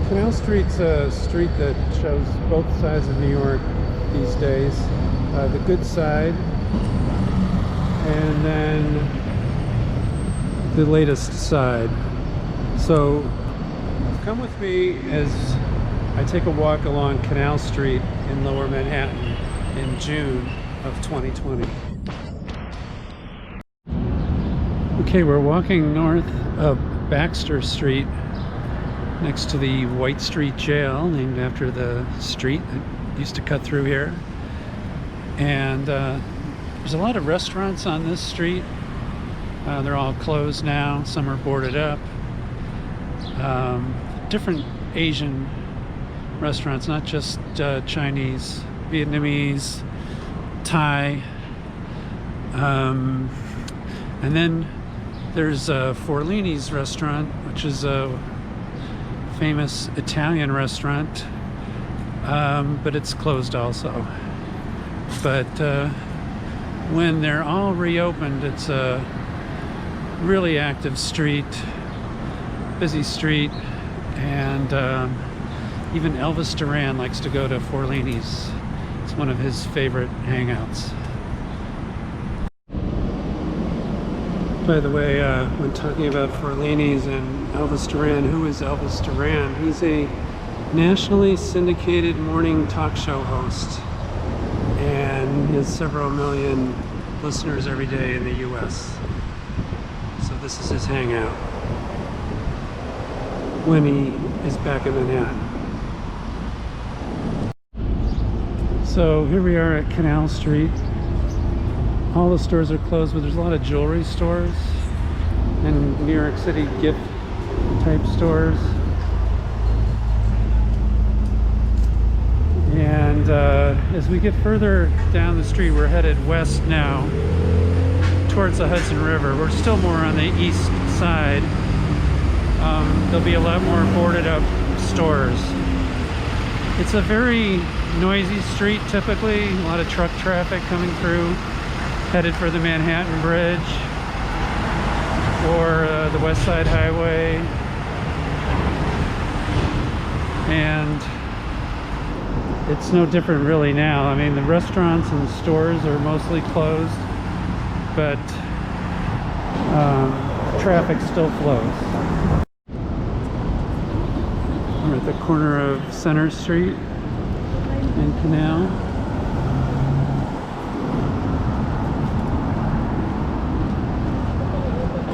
Canal Street's a street that shows both sides of New York these days. The good side, and then the latest side. So come with me as I take a walk along Canal Street in Lower Manhattan in June of 2020. Okay, we're walking north of Baxter Street next to the White Street Jail, named after the street that used to cut through here. And there's a lot of restaurants on this street. They're all closed now. Some are boarded up. Different Asian restaurants, not just Chinese, Vietnamese, Thai. And then there's Forlini's restaurant, which is a famous Italian restaurant, but it's closed also. But when they're all reopened, it's a really active street, busy street, and even Elvis Duran likes to go to Forlini's. It's one of his favorite hangouts. By the way, when talking about Forlini's and Elvis Duran, who is Elvis Duran? He's a nationally syndicated morning talk show host, and he has several million listeners every day in the US. So this is his hangout when he is back in Manhattan. So here we are at Canal Street. All the stores are closed, but there's a lot of jewelry stores and New York City gift type stores. And as we get further down the street, we're headed west now towards the Hudson River. We're still more on the east side. There'll be a lot more boarded up stores. It's a very noisy street typically, a lot of truck traffic coming through, headed for the Manhattan Bridge or the West Side Highway. And it's no different really now. I mean, the restaurants and stores are mostly closed, but traffic still flows. We're at the corner of Center Street and Canal.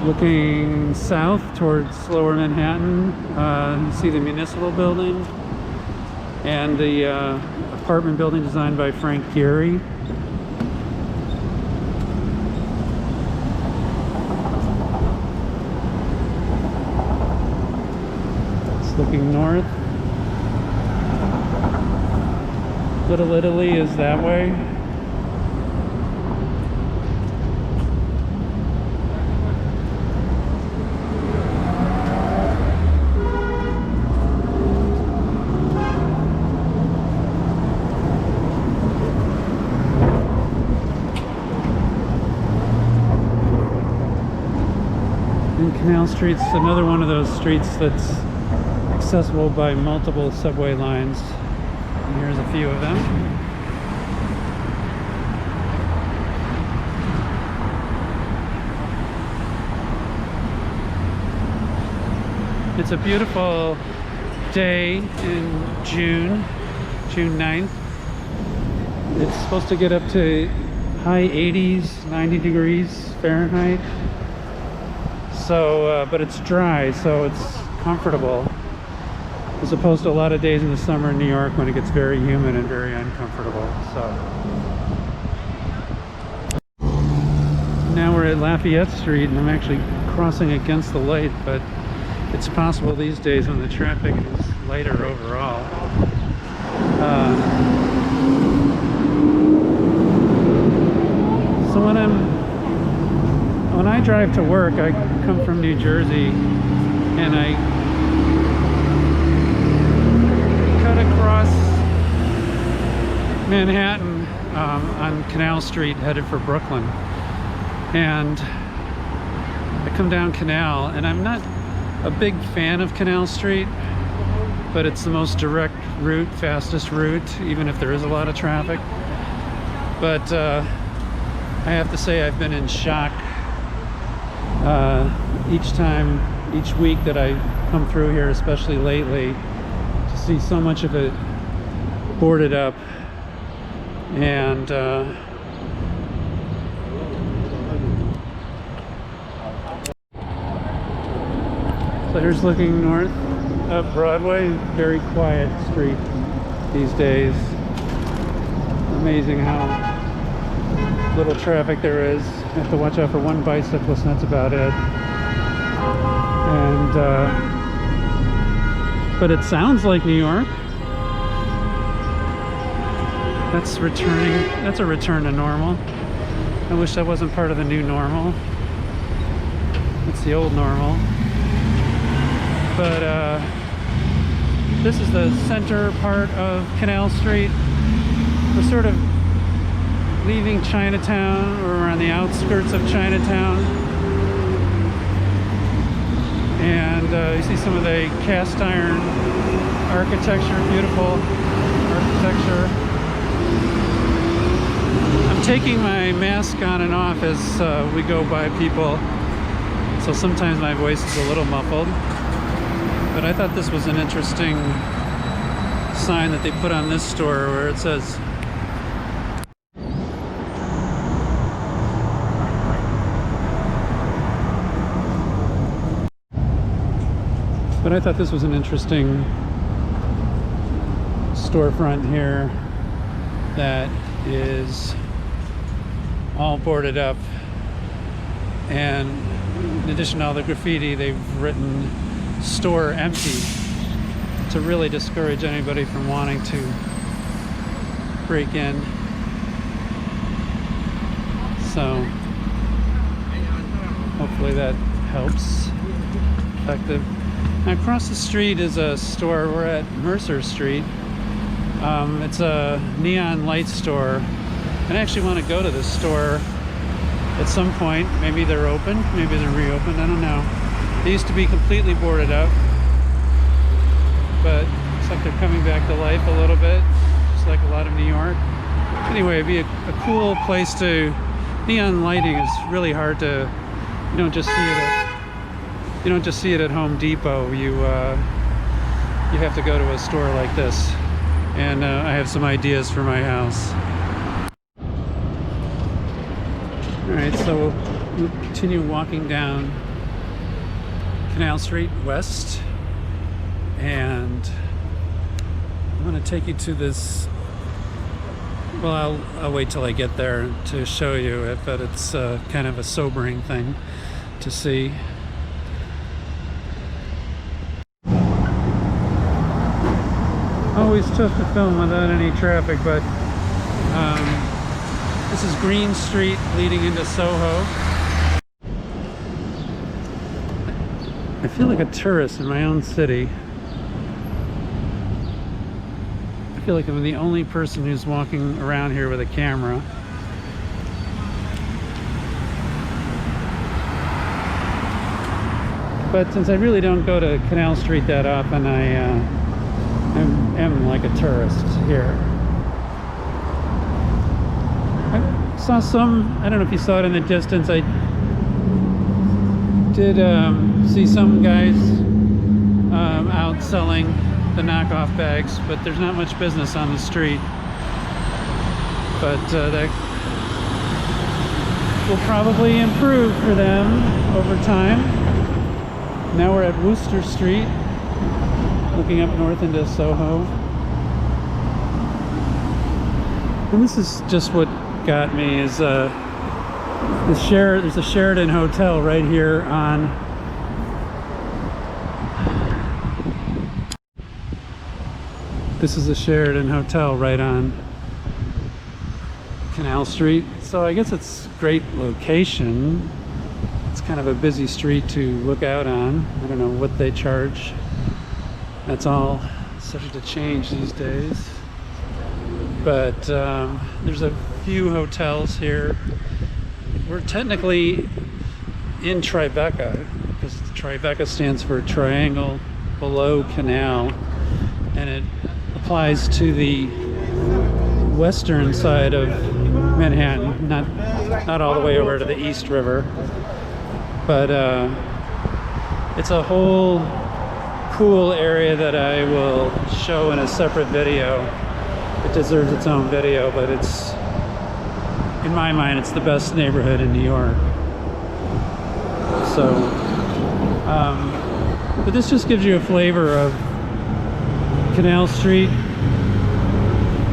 Looking south towards Lower Manhattan, you see the Municipal Building and the apartment building designed by Frank Gehry. It's looking north. Little Italy is that way. Canal Street's another one of those streets that's accessible by multiple subway lines. And here's a few of them. It's a beautiful day in June 9th. It's supposed to get up to high 80s, 90 degrees Fahrenheit. So, but it's dry, so it's comfortable, as opposed to a lot of days in the summer in New York when it gets very humid and very uncomfortable. So now we're at Lafayette Street, and I'm actually crossing against the light, but it's possible these days when the traffic is lighter overall. So when I drive to work, I come from New Jersey, and I cut across Manhattan on Canal Street, headed for Brooklyn. And I come down Canal, and I'm not a big fan of Canal Street. but it's the most direct route, fastest route, even if there is a lot of traffic. But I have to say I've been in shock each week that I come through here, especially lately, to see so much of it boarded up. And so here's looking north up Broadway. Very quiet street these days. Amazing how little traffic there is. You have to watch out for one bicyclist, and that's about it. And but it sounds like New York. That's returning. That's a return to normal. I wish that wasn't part of the new normal. It's the old normal. But this is the center part of Canal Street. We're sort of leaving Chinatown, or we're on the outskirts of Chinatown. And you see some of the cast iron architecture, beautiful architecture. I'm taking my mask on and off as we go by people, so sometimes my voice is a little muffled. But I thought this was an interesting sign that they put on this store where it says But I thought this was an interesting storefront here that is all boarded up, and in addition to all the graffiti, they've written "store empty" to really discourage anybody from wanting to break in. So hopefully that helps. Effective. Now, across the street is a store. We're at Mercer Street. It's a neon light store, and I actually want to go to this store at some point. Maybe they're open, maybe they're reopened, I don't know. They used to be completely boarded up, but looks like they're coming back to life a little bit, just like a lot of New York. Anyway, it'd be a cool place to... Neon lighting is really hard to... You don't just see it at Home Depot. You have to go to a store like this. And I have some ideas for my house. Alright, so we'll continue walking down Canal Street west, and I'm going to take you to this... Well, I'll wait till I get there to show you it, but it's kind of a sobering thing to see. Always tough to film without any traffic, but this is Green Street leading into Soho. I feel like a tourist in my own city. I feel like I'm the only person who's walking around here with a camera. But since I really don't go to Canal Street that often, I am like a tourist here. I saw some, I don't know if you saw it in the distance, I did see some guys out selling the knockoff bags, but there's not much business on the street. But that will probably improve for them over time. Now we're at Worcester Street, looking up north into Soho. And this is just what got me is there's a Sheraton hotel right here on this is a Sheraton hotel right on Canal Street. So I guess it's a great location. It's kind of a busy street to look out on. I don't know what they charge. That's all subject to change these days. But there's a few hotels here. We're technically in Tribeca, because Tribeca stands for Triangle Below Canal. and it applies to the western side of Manhattan, not all the way over to the East River, but it's a whole cool area that I will show in a separate video. It deserves its own video, but it's, in my mind, it's the best neighborhood in New York. So, but this just gives you a flavor of Canal Street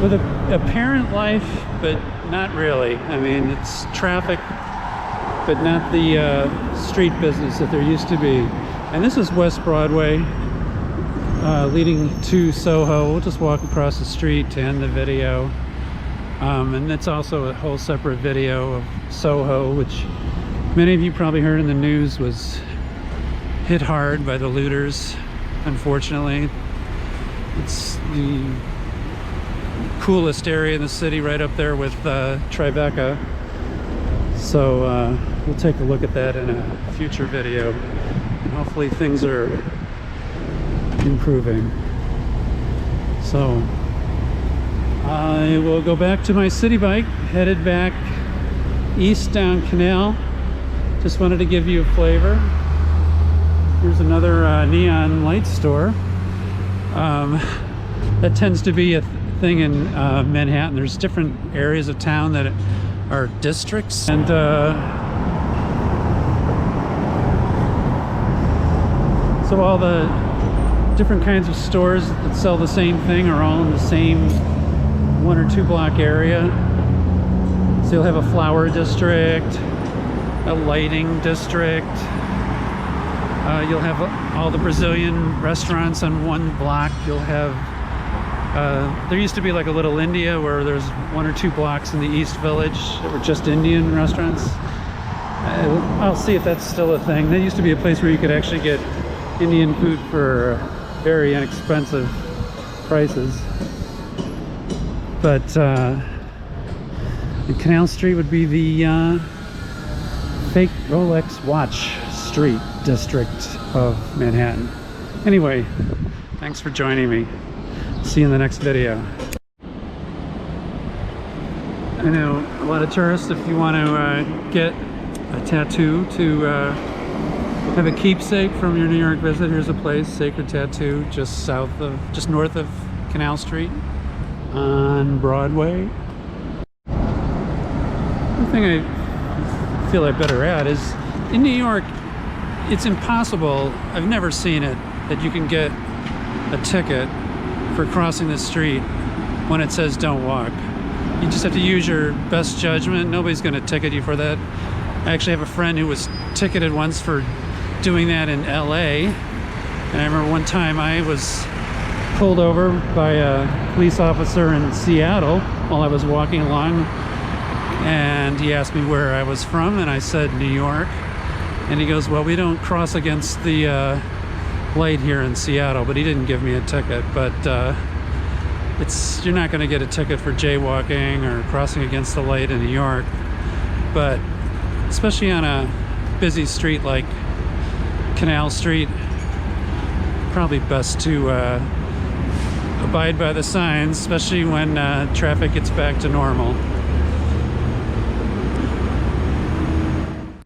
with a apparent life, but not really. I mean, it's traffic, but not the street business that there used to be. And this is West Broadway, leading to Soho. We'll just walk across the street to end the video. And it's also a whole separate video of Soho, which many of you probably heard in the news was hit hard by the looters, unfortunately. It's the coolest area in the city, right up there with Tribeca. So we'll take a look at that in a future video. And hopefully things are improving. So I will go back to my city bike, headed back east down Canal. Just wanted to give you a flavor. Here's another neon light store. That tends to be a thing in Manhattan. There's different areas of town that are districts, and so all the different kinds of stores that sell the same thing are all in the same 1 or 2 block area. So you'll have a flower district, a lighting district. You'll have all the Brazilian restaurants on 1 block. You'll have there used to be like a little India where there's 1 or 2 blocks in the East Village that were just Indian restaurants. I'll see if that's still a thing. There used to be a place where you could actually get Indian food for very inexpensive prices. But Canal Street would be the fake Rolex watch street district of Manhattan. Anyway, thanks for joining me. See you in the next video. I know a lot of tourists, if you want to get a tattoo to have a keepsake from your New York visit, here's a place, Sacred Tattoo, just north of Canal Street on Broadway. One thing I feel I better add is, in New York, it's impossible, I've never seen it, that you can get a ticket for crossing the street when it says don't walk. You just have to use your best judgment. Nobody's going to ticket you for that. I actually have a friend who was ticketed once for doing that in LA, and I remember one time I was pulled over by a police officer in Seattle while I was walking along, and he asked me where I was from, and I said New York, and he goes, well, we don't cross against the light here in Seattle, but he didn't give me a ticket. But you're not going to get a ticket for jaywalking or crossing against the light in New York, but especially on a busy street like Canal Street, probably best to abide by the signs, especially when traffic gets back to normal.